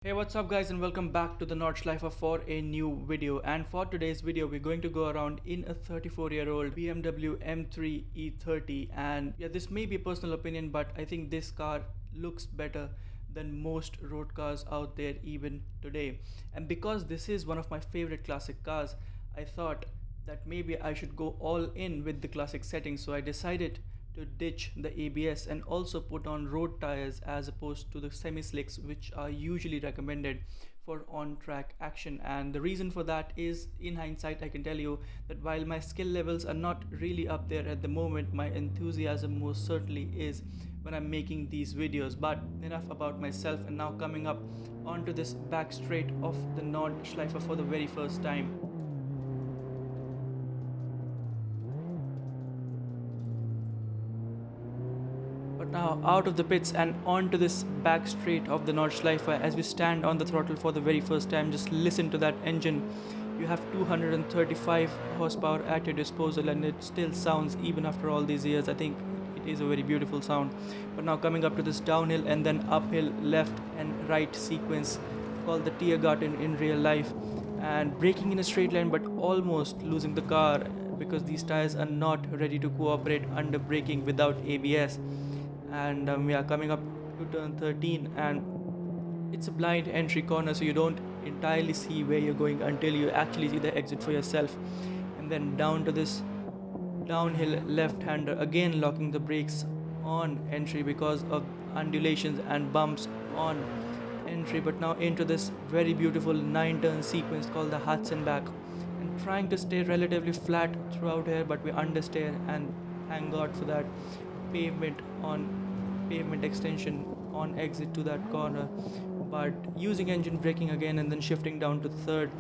Hey, what's up guys, and welcome back to the Nordschleife for a new video. And for today's video we're going to go around in a 34-year-old BMW M3 E30. And yeah, this may be a personal opinion, but I think this car looks better than most road cars out there even today. And because this is one of my favorite classic cars, I thought that maybe I should go all in with the classic settings. So I decided to ditch the ABS and also put on road tires as opposed to the semi slicks, which are usually recommended for on track action. And the reason for that is, in hindsight, I can tell you that while my skill levels are not really up there at the moment, my enthusiasm most certainly is when I'm making these videos. But enough about myself, and now coming up onto this back straight of the Nordschleife for the very first time. But now out of the pits and onto this back straight of the Nordschleife. As we stand on the throttle for the very first time, just listen to that engine. You have 235 horsepower at your disposal, and it still sounds, even after all these years, I think it is a very beautiful sound. But now coming up to this downhill and then uphill left and right sequence called the Tiergarten in real life, and braking in a straight line but almost losing the car because these tires are not ready to cooperate under braking without ABS. And we are coming up to turn 13, and it's a blind entry corner, so you don't entirely see where you're going until you actually see the exit for yourself. And then down to this downhill left-hander, again locking the brakes on entry because of undulations and bumps on entry. But now into this very beautiful 9-turn sequence called the Hatzenback, and trying to stay relatively flat throughout here, but we understeer, and thank God for that pavement extension on exit to that corner. But using engine braking again and then shifting down to third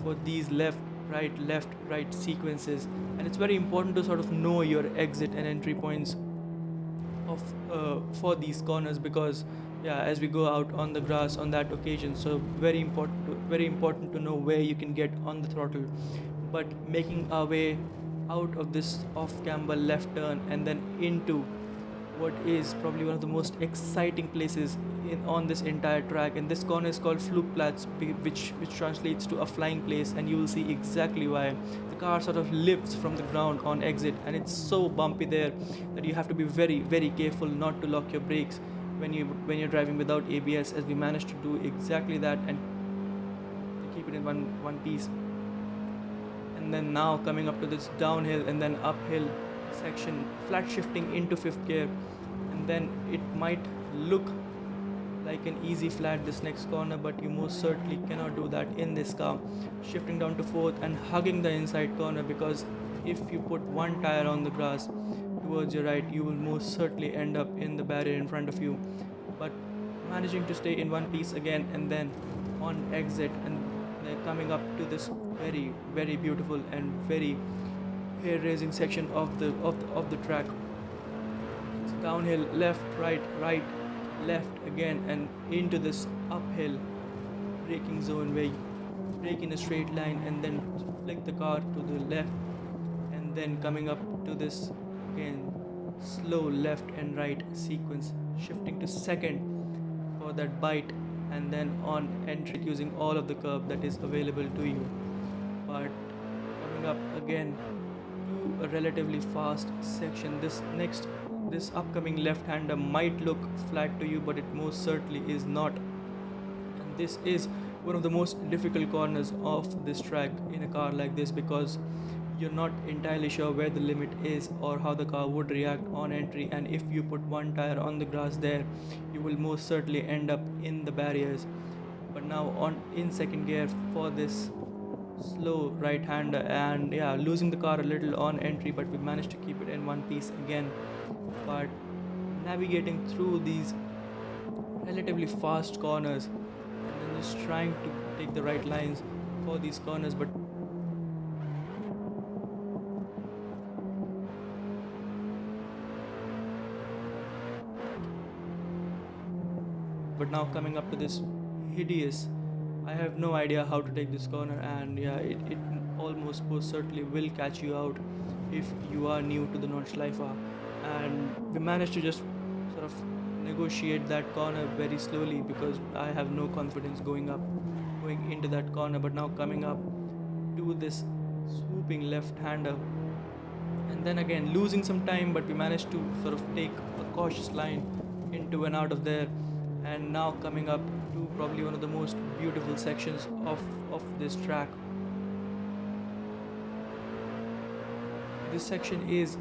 for these left right sequences. And it's very important to sort of know your exit and entry points of for these corners, because yeah, as we go out on the grass on that occasion, so very important to know where you can get on the throttle. But making our way out of this off camber left turn and then into what is probably one of the most exciting places on this entire track, and this corner is called Flugplatz, which translates to a flying place, and you will see exactly why. The car sort of lifts from the ground on exit, and it's so bumpy there that you have to be very careful not to lock your brakes when you're driving without ABS, as we managed to do exactly that and keep it in one piece. And then now coming up to this downhill and then uphill section, flat shifting into fifth gear, and then it might look like an easy flat this next corner, but you most certainly cannot do that in this car. Shifting down to fourth and hugging the inside corner, because if you put one tire on the grass towards your right, you will most certainly end up in the barrier in front of you. But managing to stay in one piece again, and then on exit, and then coming up to this very beautiful and very hair-raising section of the track. It's downhill, left, right, left again, and into this uphill braking zone where you brake in a straight line and then flick the car to the left, and then coming up to this again slow left and right sequence, shifting to second for that bite, and then on entry using all of the curb that is available to you. But coming up again to a relatively fast section, this upcoming left-hander might look flat to you, but it most certainly is not. And this is one of the most difficult corners of this track in a car like this, because you're not entirely sure where the limit is or how the car would react on entry, and if you put one tire on the grass there, you will most certainly end up in the barriers. But now on in second gear for this slow right-hander, and yeah, losing the car a little on entry, but we managed to keep it in one piece again. But navigating through these relatively fast corners and then just trying to take the right lines for these corners. But now coming up to this hideous, I have no idea how to take this corner, and yeah, it almost most certainly will catch you out if you are new to the Nordschleife. And we managed to just sort of negotiate that corner very slowly because I have no confidence going into that corner. But now coming up to this swooping left-hander, and then again losing some time, but we managed to sort of take a cautious line into and out of there. And now coming up to probably one of the most beautiful sections of this track. This section is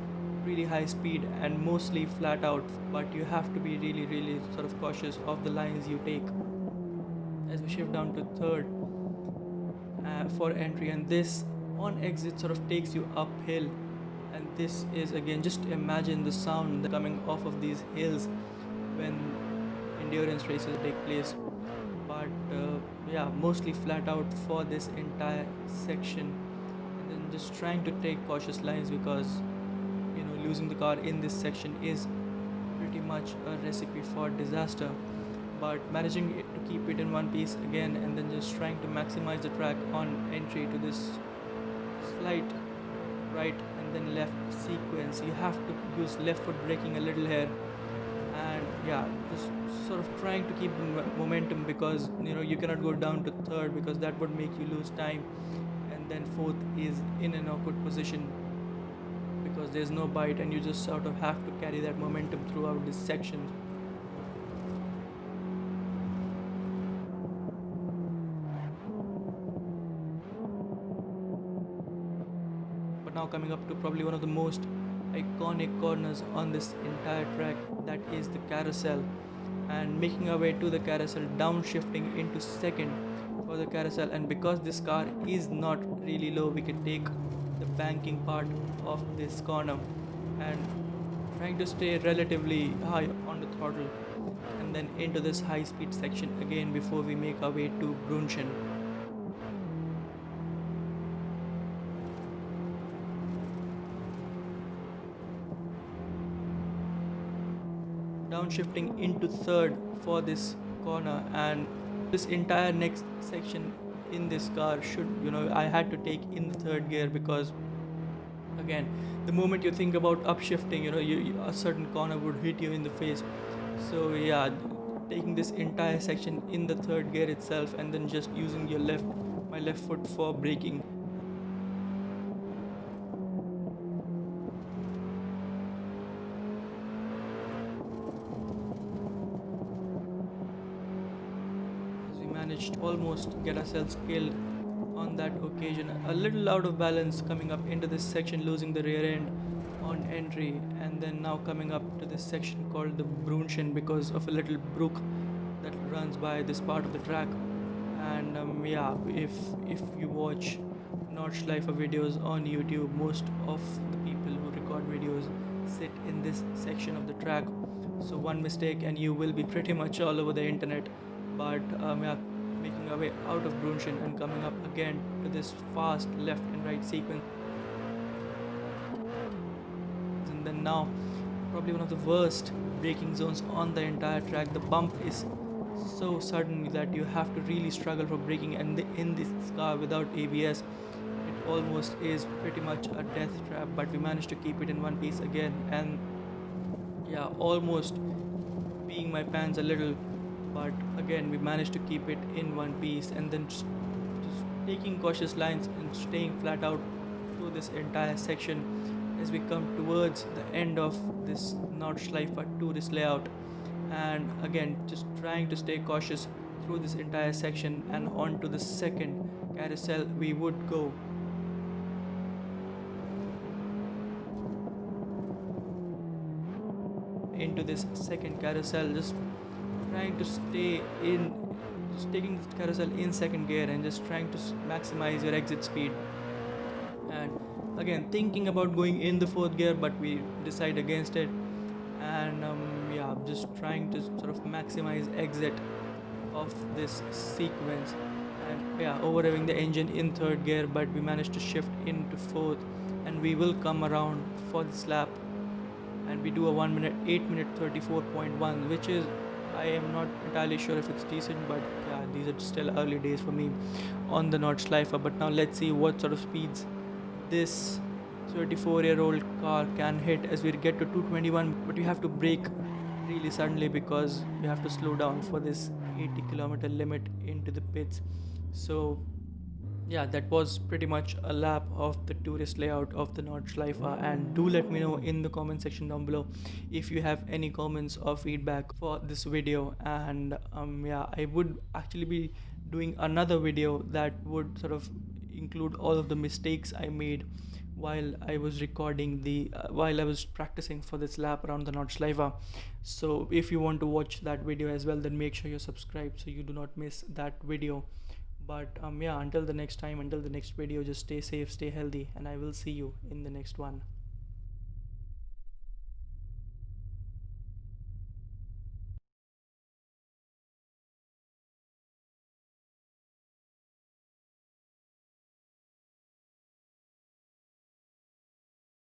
really high speed and mostly flat out, but you have to be really sort of cautious of the lines you take as we shift down to third for entry. And this on exit sort of takes you uphill, and this is again, just imagine the sound coming off of these hills when endurance races take place. But yeah, mostly flat out for this entire section, and then just trying to take cautious lines because losing the car in this section is pretty much a recipe for disaster. But managing to keep it in one piece again, and then just trying to maximize the track on entry to this slight right and then left sequence. You have to use left foot braking a little here, and yeah, just sort of trying to keep the momentum because you cannot go down to third because that would make you lose time, and then fourth is in an awkward position because there's no bite, and you just sort of have to carry that momentum throughout this section. But now coming up to probably one of the most iconic corners on this entire track, that is the carousel, and making our way to the carousel, downshifting into second for the carousel. And because this car is not really low, we can take the banking part of this corner and trying to stay relatively high on the throttle, and then into this high speed section again before we make our way to Brunchen. Downshifting into third for this corner, and this entire next section in this car should I had to take in the third gear because again, the moment you think about upshifting, a certain corner would hit you in the face. So yeah, taking this entire section in the third gear itself, and then just using my left foot for braking. As we managed almost get ourselves killed on that occasion, a little out of balance coming up into this section, losing the rear end on entry, and then now coming up to this section called the Brunchen because of a little brook that runs by this part of the track. And yeah, if you watch Nordschleife videos on YouTube, most of the people who record videos sit in this section of the track. So one mistake and you will be pretty much all over the internet. But yeah, making our way out of Brunchen and coming up again to this fast left and right sequence. And then now, probably one of the worst braking zones on the entire track. The bump is so sudden that you have to really struggle for braking, and in this car without ABS, it almost is pretty much a death trap. But we managed to keep it in one piece again, and yeah, almost peeing my pants a little. But again, we managed to keep it in one piece, and then just taking cautious lines and staying flat out through this entire section as we come towards the end of this Nordschleife tourist layout. And again, just trying to stay cautious through this entire section, and onto the second carousel we would go. Into this second carousel, just trying to stay in, just taking this carousel in second gear and just trying to maximize your exit speed. And again, thinking about going in the fourth gear, but we decide against it. And yeah, just trying to sort of maximize exit of this sequence, and yeah, overrevving the engine in third gear, but we managed to shift into fourth, and we will come around for this lap, and we do a 1 minute 8 minute 34.1, which is, I am not entirely sure if it's decent, but yeah, these are still early days for me on the Nordschleife. But now let's see what sort of speeds this 34-year-old car can hit as we get to 221, but you have to brake really suddenly because you have to slow down for this 80-kilometer limit into the pits. So yeah, that was pretty much a lap of the tourist layout of the Nordschleife. And do let me know in the comment section down below if you have any comments or feedback for this video. And yeah, I would actually be doing another video that would sort of include all of the mistakes I made while I was recording while I was practicing for this lap around the Nordschleife. So if you want to watch that video as well, then make sure you're subscribed so you do not miss that video. But yeah, until the next time, until the next video, just stay safe, stay healthy, and I will see you in the next one.